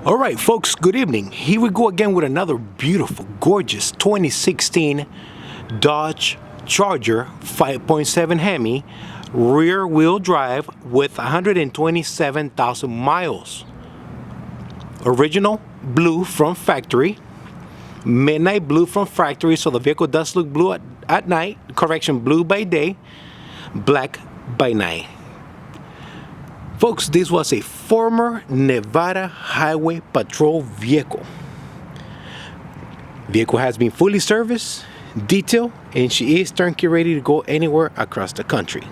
All right, folks, good evening. Here we go again with another beautiful, gorgeous 2016 Dodge Charger 5.7 HEMI rear wheel drive with 127,000 miles. Original blue from factory, midnight blue from factory, so the vehicle does look blue at night. Correction, blue by day, black by night. Folks, this was a former Nevada Highway Patrol vehicle. Vehicle has been fully serviced, detailed, and she is turnkey ready to go anywhere across the country.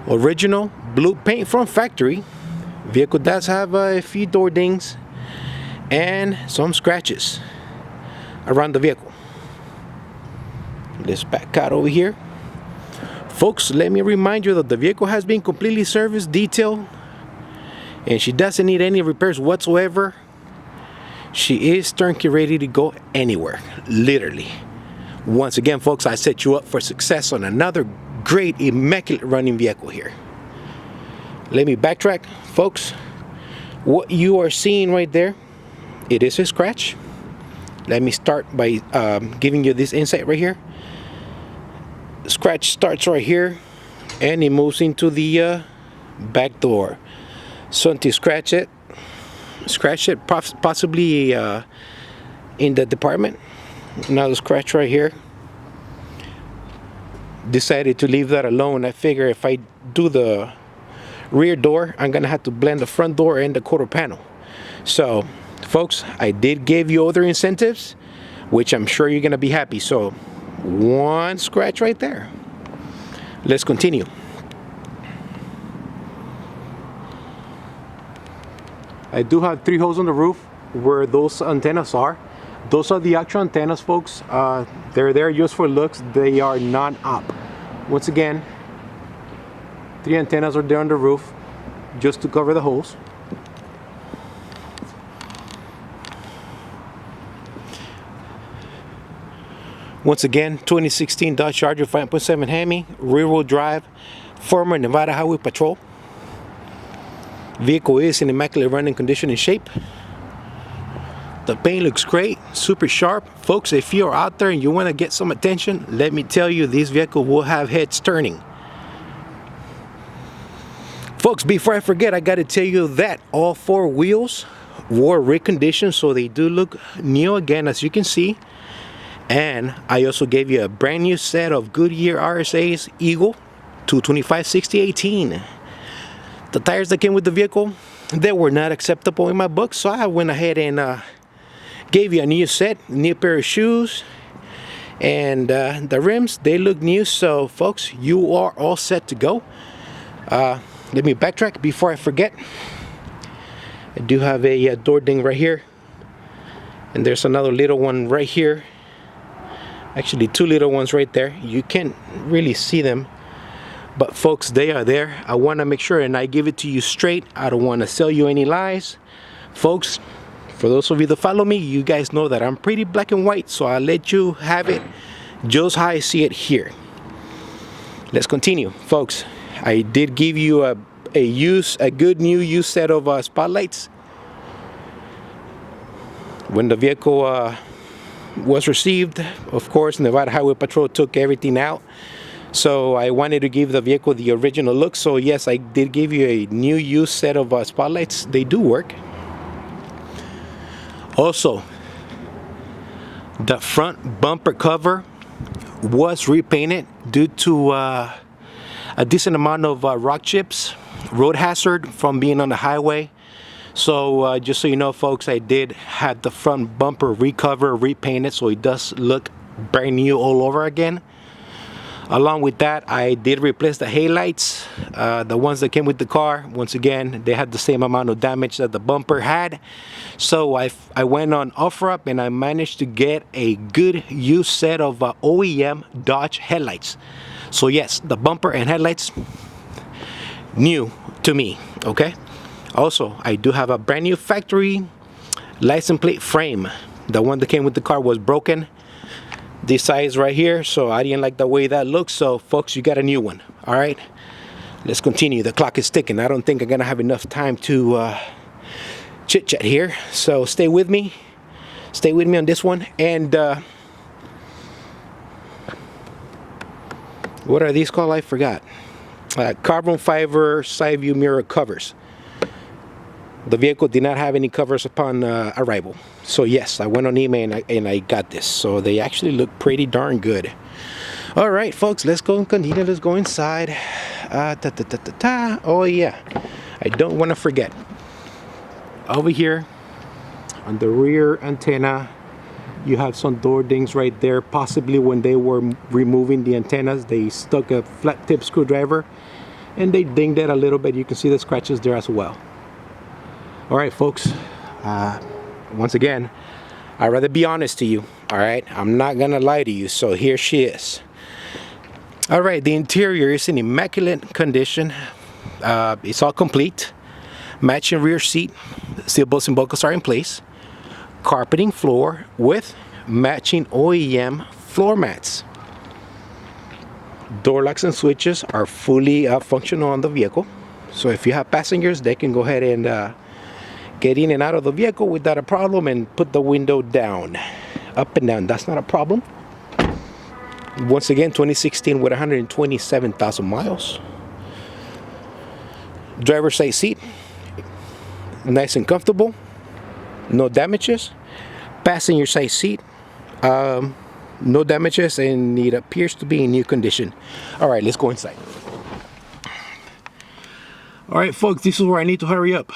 Original blue paint from factory. Vehicle does have a few door dings and some scratches around the vehicle. Let's back out over here. Folks, let me remind you that the vehicle has been completely serviced, detailed, and she doesn't need any repairs whatsoever. She is turnkey ready to go anywhere, literally. Once again, folks, I set you up for success on another great, immaculate running vehicle here. Let me backtrack, folks. What you are seeing right there, it is a scratch. Let me start by giving you this insight right here. Scratch starts right here and it moves into the back door. So to scratch it possibly in the department. Now the scratch right here, decided to leave that alone. I figure if I do the rear door, I'm gonna have to blend the front door and the quarter panel. So folks, I did give you other incentives, which I'm sure you're gonna be happy. So one scratch right there. Let's continue. I do have 3 holes on the roof where those antennas are. Those are the actual antennas, folks. They're there just for looks. They are not up. Once again, 3 antennas are there on the roof just to cover the holes. Once again, 2016 Dodge Charger 5.7 HEMI, rear-wheel drive, former Nevada Highway Patrol. Vehicle is in immaculate running condition and shape. The paint looks great, super sharp. Folks, if you're out there and you want to get some attention, let me tell you, this vehicle will have heads turning. Folks, before I forget, I got to tell you that all 4 wheels were reconditioned, so they do look new again, as you can see. And I also gave you a brand new set of Goodyear RSA's Eagle 225/60/18. The tires that came with the vehicle, they were not acceptable in my book, so I went ahead and gave you a new set, new pair of shoes, and the rims, they look new. So folks, you are all set to go. Let me backtrack before I forget. I do have a door ding right here, and there's another little one right here. Actually 2 little ones right there. You can't really see them, but folks, they are there. I want to make sure and I give it to you straight. I don't want to sell you any lies. Folks, for those of you that follow me, you guys know that I'm pretty black and white, so I'll let you have it just how I see it here. Let's continue, folks. I did give you a good new used set of spotlights. When the vehicle was received, of course, Nevada Highway Patrol took everything out, so I wanted to give the vehicle the original look. So yes, I did give you a new used set of spotlights. They do work. Also, the front bumper cover was repainted due to a decent amount of rock chips, road hazard from being on the highway. So just so you know, folks, I did have the front bumper recover, repainted, so it does look brand new all over again. Along with that, I did replace the headlights, the ones that came with the car. Once again, they had the same amount of damage that the bumper had. So I went on OfferUp and I managed to get a good used set of OEM Dodge headlights. So yes, the bumper and headlights, new to me, okay? Also, I do have a brand new factory license plate frame. The one that came with the car was broken. This size right here, so I didn't like the way that looks. So folks, you got a new one. All right, let's continue. The clock is ticking. I don't think I'm gonna have enough time to Chit Chat here. So stay with me on this one. And what are these called? I forgot. Carbon fiber side view mirror covers. The vehicle did not have any covers upon arrival. So yes, I went on eBay and I got this. So they actually look pretty darn good. All right, folks, let's go and continue. Let's go inside. Oh yeah, I don't want to forget. Over here on the rear antenna, you have some door dings right there. Possibly when they were removing the antennas, they stuck a flat tip screwdriver and they dinged it a little bit. You can see the scratches there as well. All right, folks, once again, I'd rather be honest to you. All right, I'm not gonna lie to you. So here she is. All right, the interior is in immaculate condition. It's all complete. Matching rear seat, steel bolts and buckles are in place. Carpeting floor with matching OEM floor mats. Door locks and switches are fully functional on the vehicle. So if you have passengers, they can go ahead and get in and out of the vehicle without a problem and put the window down, up and down. That's not a problem. Once again, 2016 with 127,000 miles. Driver's side seat, nice and comfortable, no damages. Passenger side seat, no damages, and it appears to be in new condition. All right, let's go inside. All right, folks, this is where I need to hurry up.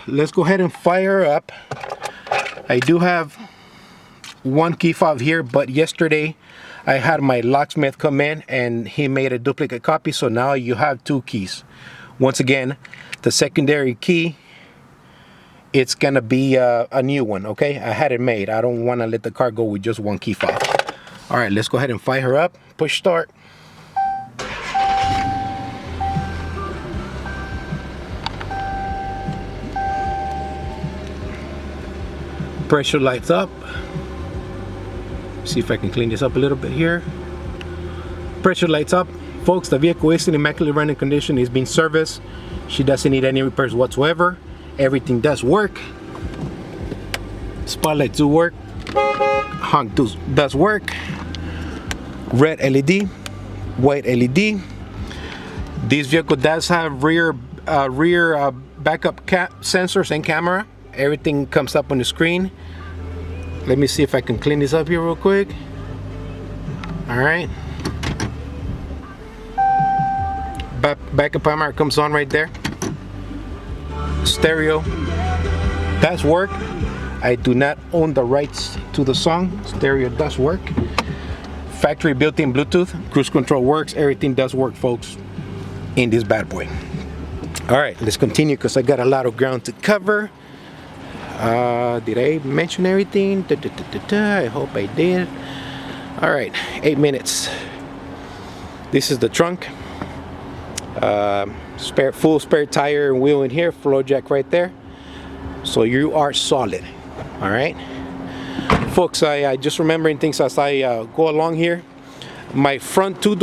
Let's go ahead and fire up. I do have one key fob here, but yesterday I had my locksmith come in and he made a duplicate copy, so now you have two keys. Once again, the secondary key, it's gonna be a new one. Okay, I had it made. I don't want to let the car go with just one key fob. All right, let's go ahead and fire her up. Push start. Pressure lights up. See if I can clean this up a little bit here. Pressure lights up. Folks, the vehicle is in immaculate running condition. It's been serviced. She doesn't need any repairs whatsoever. Everything does work. Spotlights do work. Honk does work. Red LED, white LED. This vehicle does have rear backup sensors and camera. Everything comes up on the screen. Let me see if I can clean this up here real quick. All right. Backup camera comes on right there. Stereo does work. I do not own the rights to the song. Stereo does work. Factory built-in Bluetooth. Cruise control works. Everything does work, folks, in this bad boy. All right, let's continue because I got a lot of ground to cover. Did I mention everything? I hope I did. All right, 8 minutes. This is the trunk. Full spare tire and wheel in here. Floor jack right there. So you are solid. All right, folks. I just remembering things as I go along here. My front two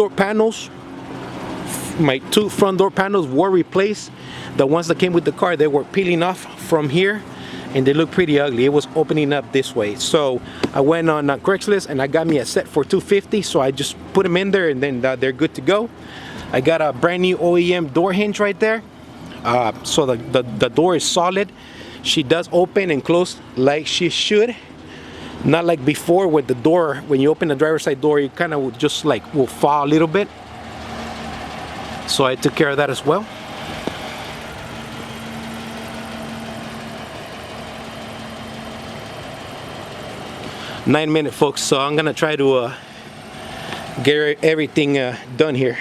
front door panels were replaced. The ones that came with the car, they were peeling off from here, and they look pretty ugly. It was opening up this way. So I went on Craigslist and I got me a set for $250. So I just put them in there and then they're good to go. I got a brand new OEM door hinge right there. So the door is solid. She does open and close like she should. Not like before with the door, when you open the driver's side door, you kind of just like will fall a little bit. So I took care of that as well. Nine minutes, folks. So I'm gonna try to get everything done here.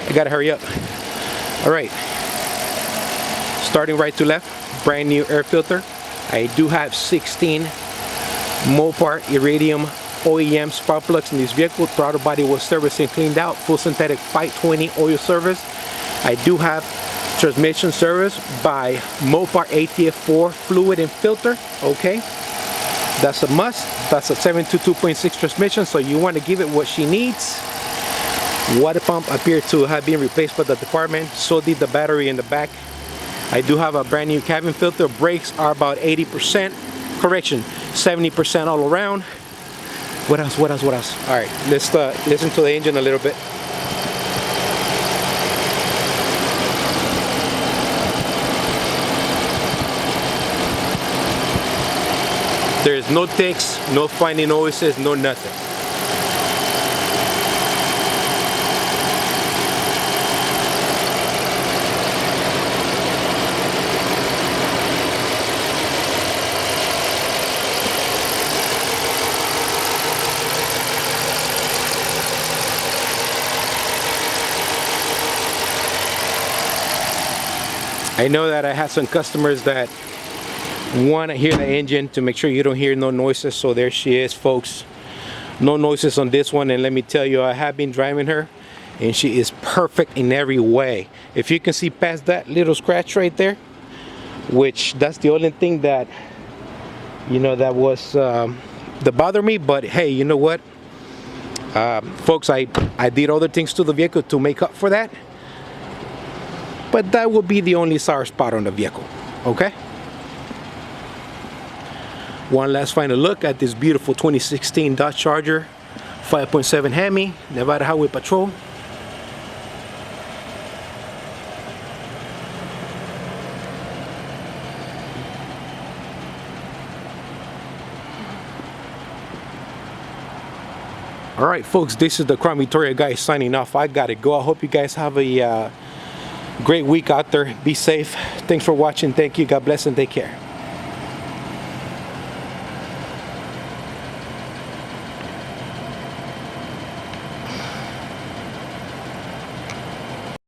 I gotta hurry up. All right. Starting right to left, brand new air filter. I do have 16 Mopar Iridium OEM spark plugs in this vehicle. Throttle body was serviced and cleaned out. Full synthetic 520 oil service. I do have transmission service by Mopar ATF4 fluid and filter. Okay, that's a must. That's a 722.6 transmission, so you want to give it what she needs. Water pump appeared to have been replaced by the department. So did the battery in the back. I do have a brand new cabin filter. Brakes are about 80%, correction, 70% all around. What else? All right, let's listen to the engine a little bit. There's no ticks, no funny noises, no nothing. I know that I have some customers that want to hear the engine to make sure you don't hear no noises, so there she is, folks. No noises on this one, and let me tell you, I have been driving her and she is perfect in every way. If you can see past that little scratch right there, which that's the only thing that, you know, that was that bothered me, but hey, you know what, folks, I did other things to the vehicle to make up for that, but that would be the only sour spot on the vehicle. Okay, one last final look at this beautiful 2016 Dodge Charger 5.7 HEMI, Nevada Highway Patrol. All right, folks, this is the Crown Victoria guy signing off. I gotta go. I hope you guys have a great week out there. Be safe. Thanks for watching. Thank you. God bless and take care.